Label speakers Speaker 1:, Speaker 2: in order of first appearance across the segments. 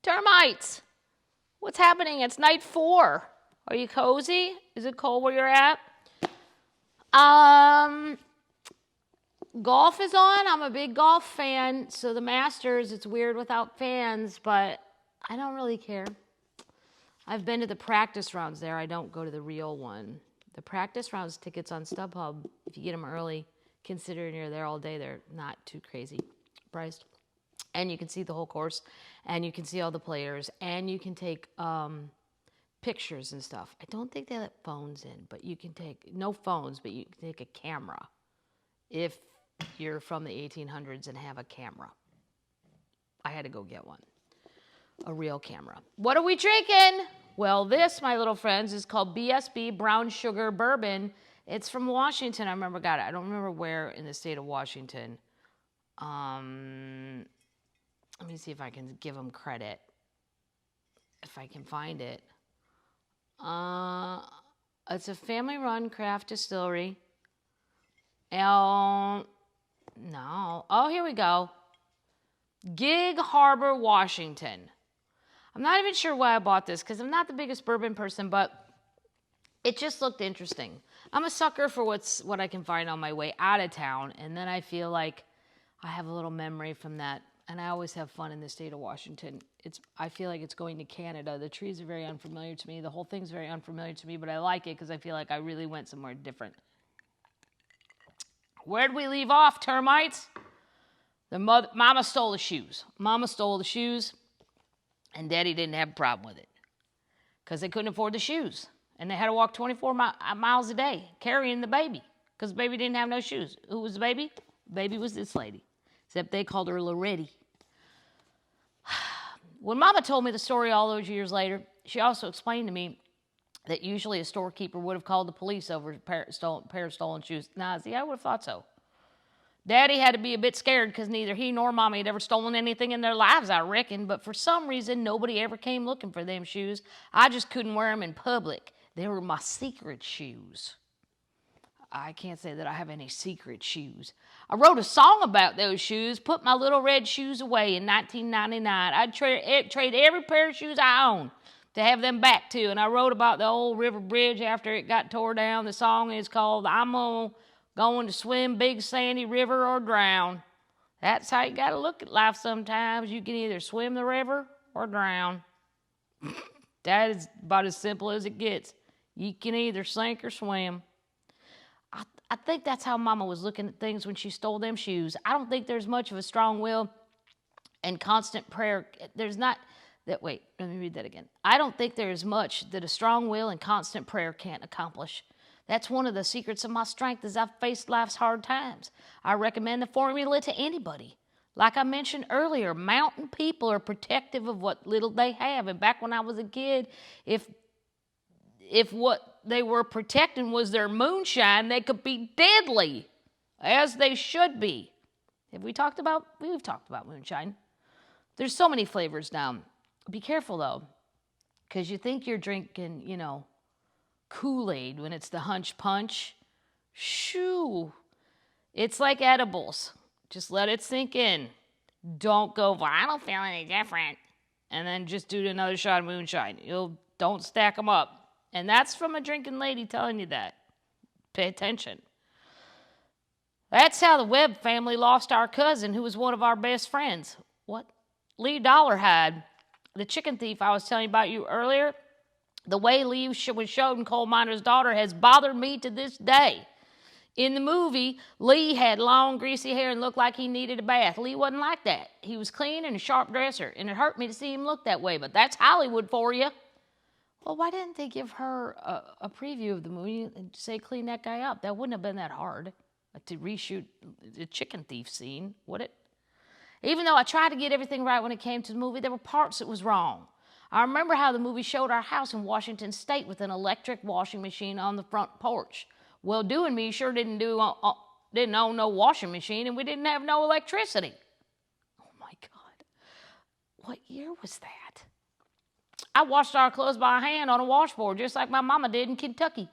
Speaker 1: Termites! What's happening? It's night 4. Are you cozy? Is it cold where you're at? Golf is on. I'm a big golf fan. So the Masters, it's weird without fans, but I don't really care. I've been to the practice rounds there. I don't go to the real one. The practice rounds tickets on StubHub, if you get them early, considering you're there all day, they're not too crazy priced. And you can see the whole course, and you can see all the players, and you can take pictures and stuff. I don't think they let phones in, but you can take, no phones, but you can take a camera if you're from the 1800s and have a camera. I had to go get one, a real camera. What are we drinking? Well, this, my little friends, is called BSB, Brown Sugar Bourbon. It's from Washington. I remember got it. I don't remember where in the state of Washington. Let me see if I can give them credit, if I can find it. It's a family-run craft distillery. No. Oh, here we go. Gig Harbor, Washington. I'm not even sure why I bought this, because I'm not the biggest bourbon person, but it just looked interesting. I'm a sucker for what I can find on my way out of town, and then I feel like I have a little memory from that. And I always have fun in the state of Washington. I feel like it's going to Canada. The trees are very unfamiliar to me. The whole thing's very unfamiliar to me, but I like it because I feel like I really went somewhere different. Where'd we leave off, termites? Mama stole the shoes. Mama stole the shoes, and Daddy didn't have a problem with it because they couldn't afford the shoes. And they had to walk 24 miles a day carrying the baby because the baby didn't have no shoes. Who was the baby? The baby was this lady, except they called her Loretta. When Mama told me the story all those years later, she also explained to me that usually a storekeeper would have called the police over a pair of stolen shoes. Nah, see, I would have thought so. Daddy had to be a bit scared because neither he nor Mommy had ever stolen anything in their lives, I reckon. But for some reason, nobody ever came looking for them shoes. I just couldn't wear them in public. They were my secret shoes. I can't say that I have any secret shoes. I wrote a song about those shoes, put my little red shoes away in 1999. I'd trade every pair of shoes I own to have them back too. And I wrote about the old river bridge after it got tore down. The song is called I'm Going to Swim Big Sandy River or Drown. That's how you got to look at life sometimes. You can either swim the river or drown. That is about as simple as it gets. You can either sink or swim. I think that's how Mama was looking at things when she stole them shoes. I don't think there's much of a strong will and constant prayer. Wait, let me read that again. I don't think there is much that a strong will and constant prayer can't accomplish. That's one of the secrets of my strength as I've faced life's hard times. I recommend the formula to anybody. Like I mentioned earlier, mountain people are protective of what little they have. And back when I was a kid, if what they were protecting was their moonshine, they could be deadly, as they should be. We've talked about moonshine. There's so many flavors now. Be careful, though, because you think you're drinking, Kool-Aid when it's the Hunch Punch. Shoo. It's like edibles. Just let it sink in. Don't go, well, I don't feel any different. And then just do another shot of moonshine. Don't stack them up. And that's from a drinking lady telling you that. Pay attention. That's how the Webb family lost our cousin, who was one of our best friends. What? Lee Dollarhide, the chicken thief I was telling you about you earlier. The way Lee was showed in Coal Miner's Daughter has bothered me to this day. In the movie, Lee had long, greasy hair and looked like he needed a bath. Lee wasn't like that. He was clean and a sharp dresser, and it hurt me to see him look that way, but that's Hollywood for you. Well, why didn't they give her a preview of the movie and say clean that guy up? That wouldn't have been that hard to reshoot the chicken thief scene, would it? Even though I tried to get everything right when it came to the movie, there were parts that was wrong. I remember how the movie showed our house in Washington State with an electric washing machine on the front porch. Well, doing me sure didn't own no washing machine, and we didn't have no electricity. Oh my God. What year was that? I washed our clothes by hand on a washboard, just like my mama did in Kentucky.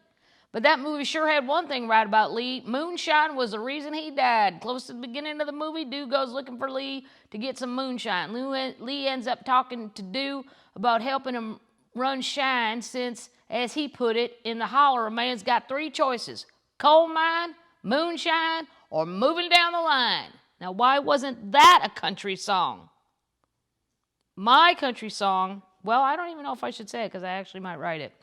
Speaker 1: But that movie sure had one thing right about Lee. Moonshine was the reason he died. Close to the beginning of the movie, dude goes looking for Lee to get some moonshine. Lee ends up talking to Dude about helping him run shine since, as he put it, in the Holler, a man's got 3 choices: coal mine, moonshine, or moving down the line. Now, why wasn't that a country song? My country song, well, I don't even know if I should say it because I actually might write it.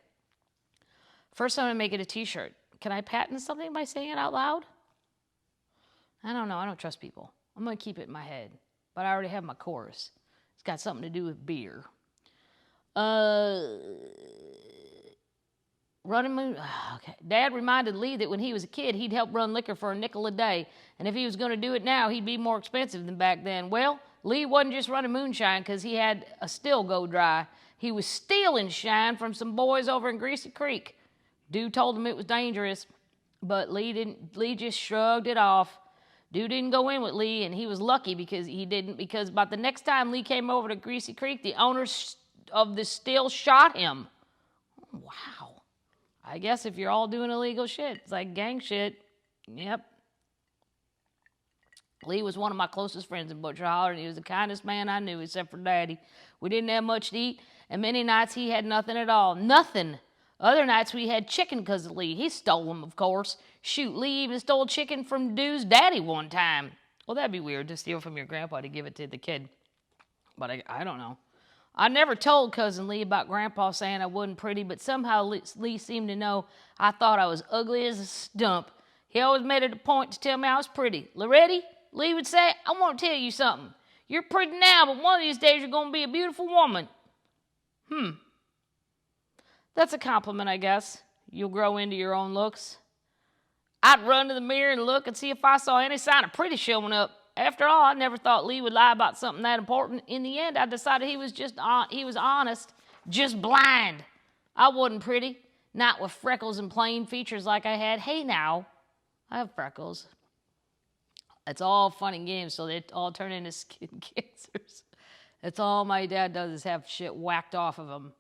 Speaker 1: First, I'm going to make it a t-shirt. Can I patent something by saying it out loud? I don't know. I don't trust people. I'm going to keep it in my head. But I already have my chorus. It's got something to do with beer. Running moon. Okay. Dad reminded Lee that when he was a kid, he'd help run liquor for a nickel a day. And if he was going to do it now, he'd be more expensive than back then. Well, Lee wasn't just running moonshine because he had a still go dry. He was stealing shine from some boys over in Greasy Creek. Dude told him it was dangerous, but Lee just shrugged it off. Dude didn't go in with Lee, and he was lucky because he didn't, because about the next time Lee came over to Greasy Creek, the owners of the still shot him. Wow. I guess if you're all doing illegal shit, it's like gang shit. Yep. Lee was one of my closest friends in Butcher Holler, and he was the kindest man I knew, except for Daddy. We didn't have much to eat, and many nights he had nothing at all. Nothing. Other nights we had chicken because of Lee. He stole them, of course. Shoot, Lee even stole chicken from Dude's daddy one time. Well, that'd be weird to steal from your grandpa to give it to the kid. But I don't know. I never told Cousin Lee about Grandpa saying I wasn't pretty, but somehow Lee seemed to know I thought I was ugly as a stump. He always made it a point to tell me I was pretty. Loretta, Lee would say, I want to tell you something. You're pretty now, but one of these days you're going to be a beautiful woman. That's a compliment, I guess. You'll grow into your own looks. I'd run to the mirror and look and see if I saw any sign of pretty showing up. After all, I never thought Lee would lie about something that important. In the end, I decided he was honest, just blind. I wasn't pretty, not with freckles and plain features like I had. Hey now, I have freckles. It's all fun and games, so they all turn into skin cancers. That's all my dad does is have shit whacked off of him.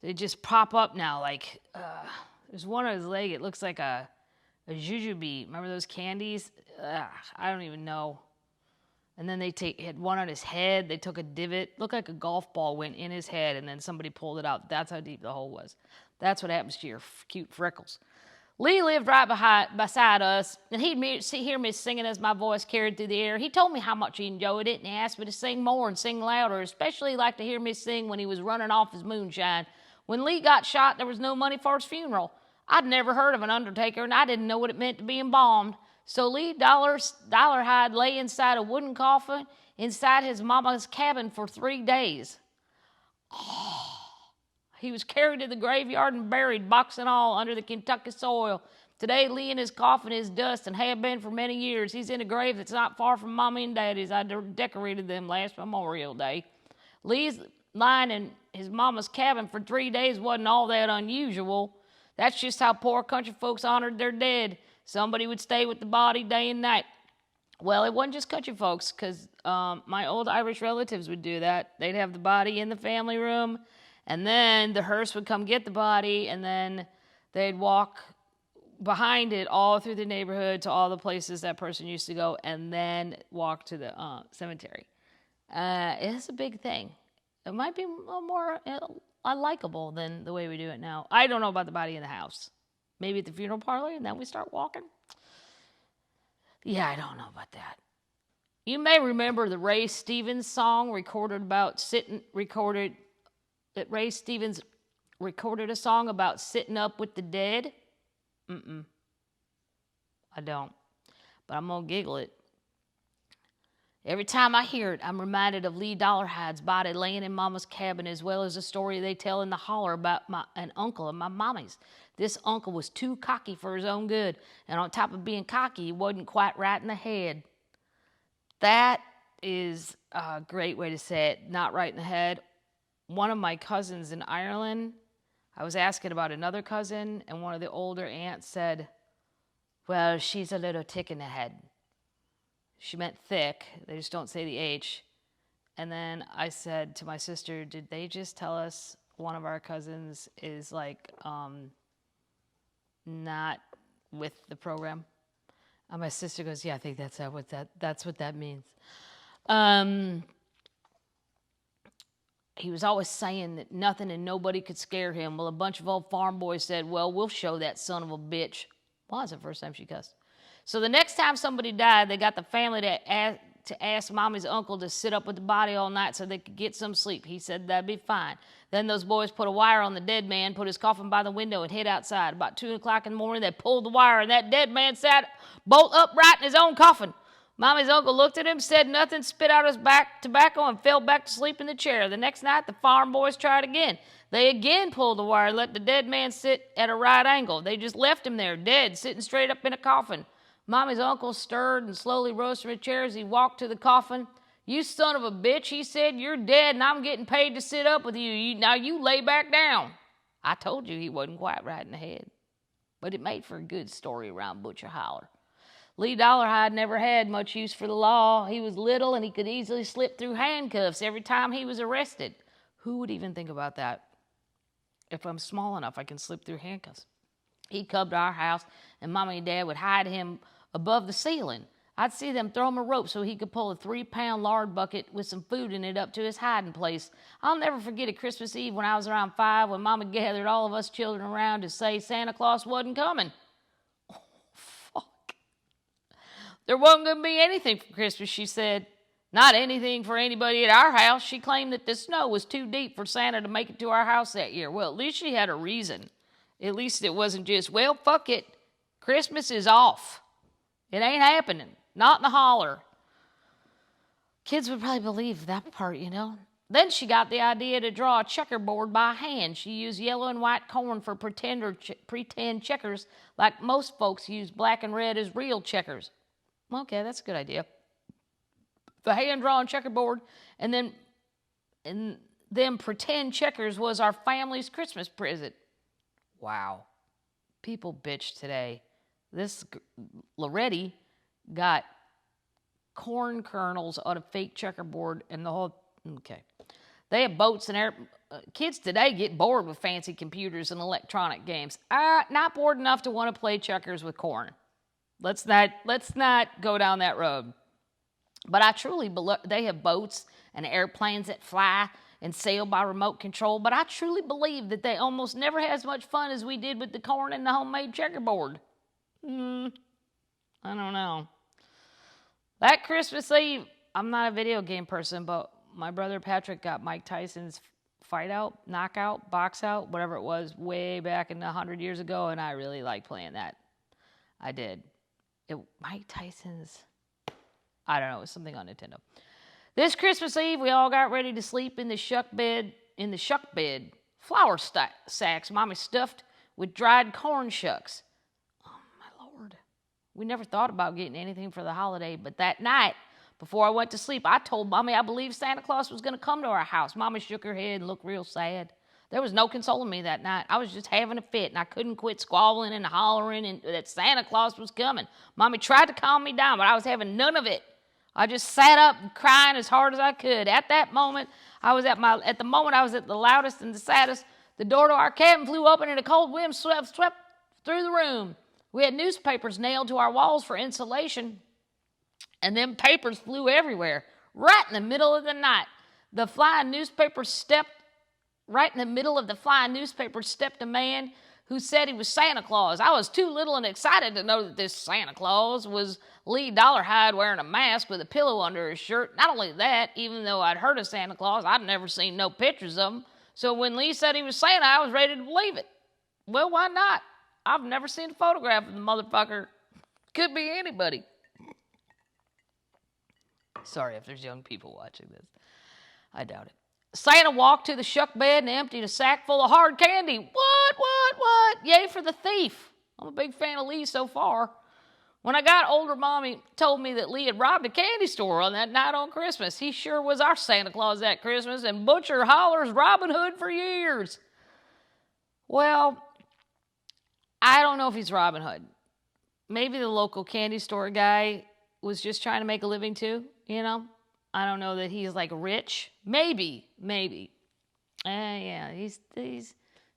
Speaker 1: They just pop up now, like, there's one on his leg, it looks like a jujube. Remember those candies? I don't even know. And then they had one on his head, they took a divot, looked like a golf ball went in his head, and then somebody pulled it out. That's how deep the hole was. That's what happens to your cute freckles. Lee lived right beside us, and he'd hear me singing as my voice carried through the air. He told me how much he enjoyed it, and he asked me to sing more and sing louder, especially liked to hear me sing when he was running off his moonshine. When Lee got shot, there was no money for his funeral. I'd never heard of an undertaker, and I didn't know what it meant to be embalmed. So Lee Dollarhide lay inside a wooden coffin inside his mama's cabin for 3 days. Oh. He was carried to the graveyard and buried, box and all, under the Kentucky soil. Today, Lee and his coffin is dust and have been for many years. He's in a grave that's not far from Mommy and Daddy's. I decorated them last Memorial Day. Lee's lying in his mama's cabin for 3 days wasn't all that unusual. That's just how poor country folks honored their dead. Somebody would stay with the body day and night. Well, it wasn't just country folks, because my old Irish relatives would do that. They'd have the body in the family room, and then the hearse would come get the body, and then they'd walk behind it all through the neighborhood to all the places that person used to go, and then walk to the cemetery. It's a big thing. It might be a little more unlikable than the way we do it now. I don't know about the body in the house. Maybe at the funeral parlor, and then we start walking. Yeah, I don't know about that. You may remember the Ray Stevens song that Ray Stevens recorded a song about sitting up with the dead. I don't. But I'm going to giggle it. Every time I hear it, I'm reminded of Lee Dollarhide's body laying in Mama's cabin, as well as a story they tell in the Holler about an uncle of my mommy's. This uncle was too cocky for his own good, and on top of being cocky, he wasn't quite right in the head. That is a great way to say it, not right in the head. One of my cousins in Ireland, I was asking about another cousin, and one of the older aunts said, well, she's a little thick in the head. She meant thick. They just don't say the H. And then I said to my sister, did they just tell us one of our cousins is like not with the program. And my sister goes, yeah, I think that's what that means. He was always saying that nothing and nobody could scare him. Well, a bunch of old farm boys said, well, we'll show that son of a bitch. Well, that's the first time she cussed. So the next time somebody died, they got the family to ask Mommy's uncle to sit up with the body all night so they could get some sleep. He said that'd be fine. Then those boys put a wire on the dead man, put his coffin by the window, and hid outside. About 2 o'clock in the morning, they pulled the wire, and that dead man sat bolt upright in his own coffin. Mommy's uncle looked at him, said nothing, spit out his back tobacco, and fell back to sleep in the chair. The next night, the farm boys tried again. They again pulled the wire and let the dead man sit at a right angle. They just left him there, dead, sitting straight up in a coffin. Mommy's uncle stirred and slowly rose from his chair as he walked to the coffin. You son of a bitch, he said, you're dead and I'm getting paid to sit up with you. Now you lay back down. I told you he wasn't quite right in the head. But it made for a good story around Butcher Holler. Lee Dollarhide never had much use for the law. He was little and he could easily slip through handcuffs every time he was arrested. Who would even think about that? If I'm small enough, I can slip through handcuffs. He'd come to our house and Mommy and Dad would hide him above the ceiling. I'd see them throw him a rope so he could pull a 3-pound lard bucket with some food in it up to his hiding place. I'll never forget a Christmas Eve when I was around 5 when Mama gathered all of us children around to say Santa Claus wasn't coming. Oh, fuck. There wasn't going to be anything for Christmas, she said. Not anything for anybody at our house. She claimed that the snow was too deep for Santa to make it to our house that year. Well, at least she had a reason. At least it wasn't just, well, fuck it. Christmas is off. It ain't happening. Not in the holler. Kids would probably believe that part, you know. Then she got the idea to draw a checkerboard by hand. She used yellow and white corn for pretend checkers, like most folks use black and red as real checkers. Okay, that's a good idea. The hand-drawn checkerboard and then pretend checkers was our family's Christmas present. Wow. People bitch today. This Loretta got corn kernels on a fake checkerboard and the whole... Okay. They have boats and air... kids today get bored with fancy computers and electronic games. Not bored enough to want to play checkers with corn. Let's not go down that road. But I truly believe they have boats and airplanes that fly and sail by remote control, but I truly believe that they almost never had as much fun as we did with the corn and the homemade checkerboard. I don't know. That Christmas Eve, I'm not a video game person, but my brother Patrick got Mike Tyson's fight out, knockout, box out, whatever it was, way back in 100 years ago, and I really liked playing that. I did. Mike Tyson's... I don't know, it was something on Nintendo. This Christmas Eve, we all got ready to sleep in the shuck bed, flour sacks Mommy stuffed with dried corn shucks. Oh, my Lord. We never thought about getting anything for the holiday, but that night, before I went to sleep, I told Mommy I believed Santa Claus was going to come to our house. Mommy shook her head and looked real sad. There was no consoling me that night. I was just having a fit, and I couldn't quit squabbling and hollering and that Santa Claus was coming. Mommy tried to calm me down, but I was having none of it. I just sat up crying as hard as I could. At that moment, I was at the loudest and the saddest. The door to our cabin flew open and a cold wind swept through the room. We had newspapers nailed to our walls for insulation, and them papers flew everywhere. Right in the middle of the night, right in the middle of the flying newspaper stepped a man who said he was Santa Claus. I was too little and excited to know that this Santa Claus was Lee Dollarhide wearing a mask with a pillow under his shirt. Not only that, even though I'd heard of Santa Claus, I'd never seen no pictures of him. So when Lee said he was Santa, I was ready to believe it. Well, why not? I've never seen a photograph of the motherfucker. Could be anybody. Sorry if there's young people watching this. I doubt it. Santa walked to the shuck bed and emptied a sack full of hard candy. What? Yay for the thief. I'm a big fan of Lee so far. When I got older, Mommy told me that Lee had robbed a candy store on that night on Christmas. He sure was our Santa Claus that Christmas, and Butcher Holler's Robin Hood for years. Well, I don't know if he's Robin Hood. Maybe the local candy store guy was just trying to make a living too, you know? I don't know that he's like rich. Maybe. Yeah, he's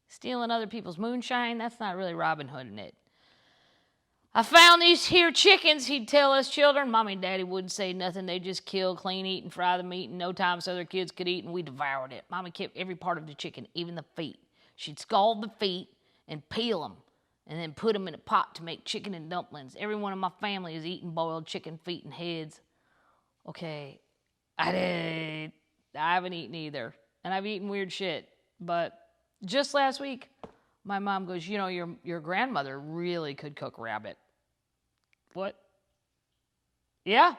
Speaker 1: stealing other people's moonshine. That's not really Robin Hood in it. I found these here chickens, he'd tell us children. Mommy and Daddy wouldn't say nothing. They'd just kill, clean, eat, and fry the meat in no time so their kids could eat, and we devoured it. Mommy kept every part of the chicken, even the feet. She'd scald the feet and peel them, and then put them in a pot to make chicken and dumplings. Every one of my family is eating boiled chicken feet and heads. Okay, I haven't eaten either, and I've eaten weird shit. But just last week, my mom goes, you know, your grandmother really could cook rabbit. What? Yeah.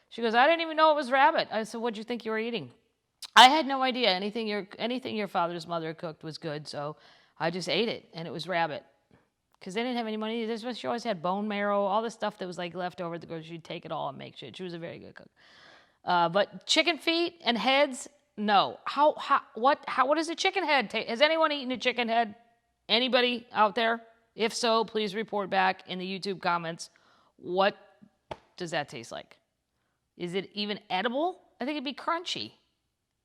Speaker 1: She goes, I didn't even know it was rabbit. I said, what'd you think you were eating? I had no idea. Anything your father's mother cooked was good, so I just ate it, and it was rabbit. Because they didn't have any money. She always had bone marrow, all the stuff that was like left over at the grocery. She'd take it all and make shit. She was a very good cook. But chicken feet and heads, no. What does a chicken head taste? Has anyone eaten a chicken head? Anybody out there? If so, please report back in the YouTube comments. What does that taste like? Is it even edible? I think it'd be crunchy.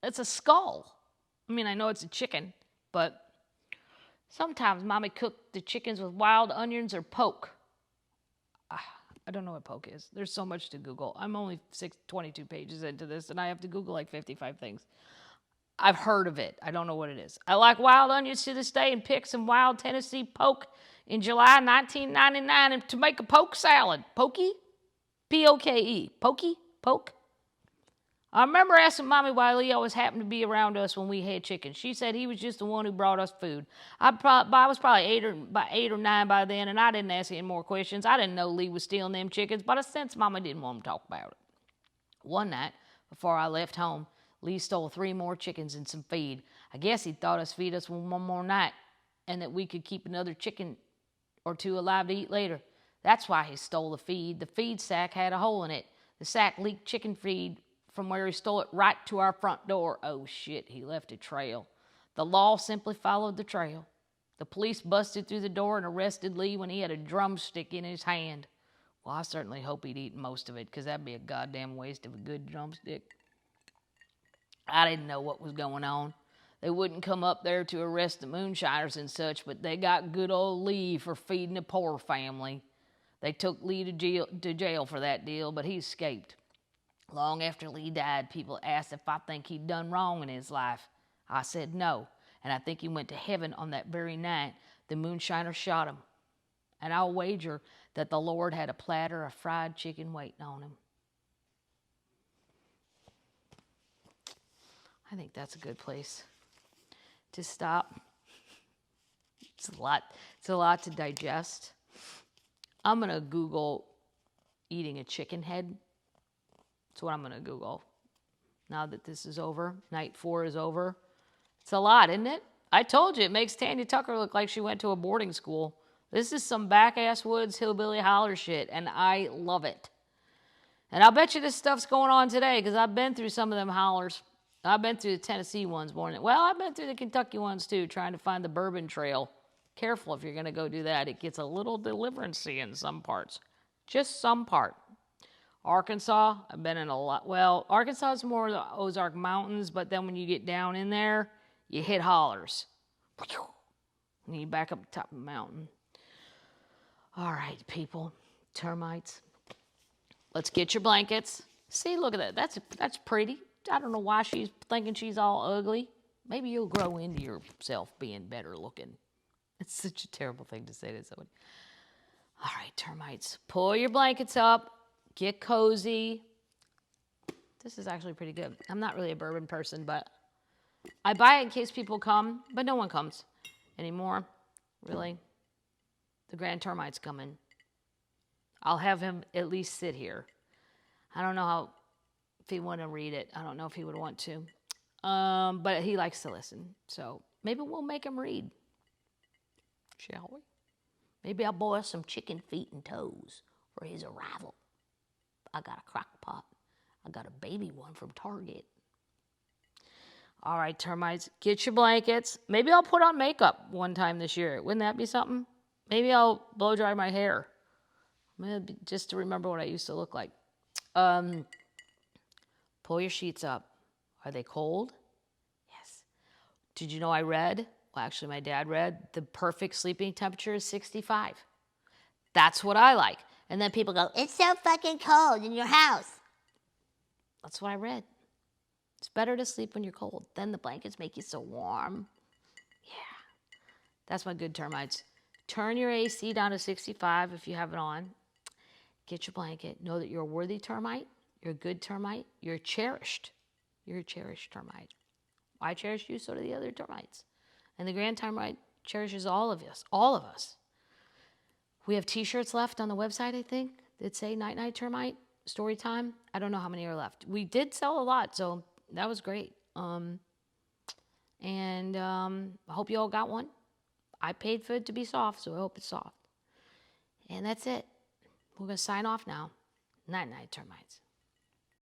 Speaker 1: It's a skull. I mean, I know it's a chicken, but sometimes Mommy cooked the chickens with wild onions or poke. I don't know what poke is. There's so much to Google. I'm only 22 pages into this, and I have to Google like 55 things. I've heard of it. I don't know what it is. I like wild onions to this day and picked some wild Tennessee poke in July 1999 to make a poke salad. Pokey? P-O-K-E. Pokey? Poke? I remember asking Mommy why Lee always happened to be around us when we had chicken. She said he was just the one who brought us food. I was probably 8 or 9 by then, and I didn't ask any more questions. I didn't know Lee was stealing them chickens, but I sensed Mama didn't want to talk about it. One night, before I left home, Lee stole 3 more chickens and some feed. I guess he thought us feed us one more night, and that we could keep another chicken or 2 alive to eat later. That's why he stole the feed. The feed sack had a hole in it. The sack leaked chicken feed from where he stole it right to our front door. Oh shit, he left a trail. The law simply followed the trail. The police busted through the door and arrested Lee when he had a drumstick in his hand. Well, I certainly hope he'd eaten most of it, because that'd be a goddamn waste of a good drumstick. I didn't know what was going on. They wouldn't come up there to arrest the moonshiners and such, but they got good old Lee for feeding a poor family. They took Lee to jail for that deal, but he escaped. Long after Lee died, people asked if I think he'd done wrong in his life. I said no, and I think he went to heaven on that very night the moonshiner shot him. And I'll wager that the Lord had a platter of fried chicken waiting on him. I think that's a good place to stop. It's a lot to digest. I'm going to Google eating a chicken head. That's what I'm going to Google. Now that this is over, night 4 is over. It's a lot, isn't it? I told you, it makes Tanya Tucker look like she went to a boarding school. This is some back-ass woods hillbilly holler shit, and I love it. And I'll bet you this stuff's going on today, because I've been through some of them hollers. I've been through the Tennessee ones more than... Well, I've been through the Kentucky ones, too, trying to find the bourbon trail. Careful if you're going to go do that. It gets a little deliverance-y in some parts. Just some part. Arkansas, I've been in a lot. Well, Arkansas is more the Ozark Mountains, but then when you get down in there, you hit hollers. And you back up the top of the mountain. All right, people. Termites. Let's get your blankets. See, look at that. That's pretty. I don't know why she's thinking she's all ugly. Maybe you'll grow into yourself being better looking. It's such a terrible thing to say to somebody. All right, termites. Pull your blankets up. Get cozy. This is actually pretty good. I'm not really a bourbon person, but I buy it in case people come, but no one comes anymore, really. The Grand Termite's coming. I'll have him at least sit here. I don't know if he want to read it. I don't know if he would want to. But he likes to listen. So maybe we'll make him read. Shall we? Maybe I'll boil some chicken feet and toes for his arrival. I got a crock pot. I got a baby one from Target. All right, termites, get your blankets. Maybe I'll put on makeup one time this year. Wouldn't that be something? Maybe I'll blow dry my hair. Maybe just to remember what I used to look like. Pull your sheets up. Are they cold? Yes. Did you know I read? Well, actually, my dad read the perfect sleeping temperature is 65. That's what I like. And then people go,
Speaker 2: It's so fucking cold in your house.
Speaker 1: that's what I read. It's better to sleep when you're cold. Then the blankets make you so warm. Yeah. That's my good termites. Turn your AC down to 65 if you have it on. Get your blanket. Know that you're a worthy termite. You're a good termite. You're cherished. You're a cherished termite. I cherish you, so do the other termites. And the grand termite cherishes all of us. All of us. We have t-shirts left on the website, I think, that say Night Night Termite, Storytime. I don't know how many are left. We did sell a lot, so that was great. I hope you all got one. I paid for it to be soft, so I hope it's soft. And that's it. We're going to sign off now. Night Night Termites.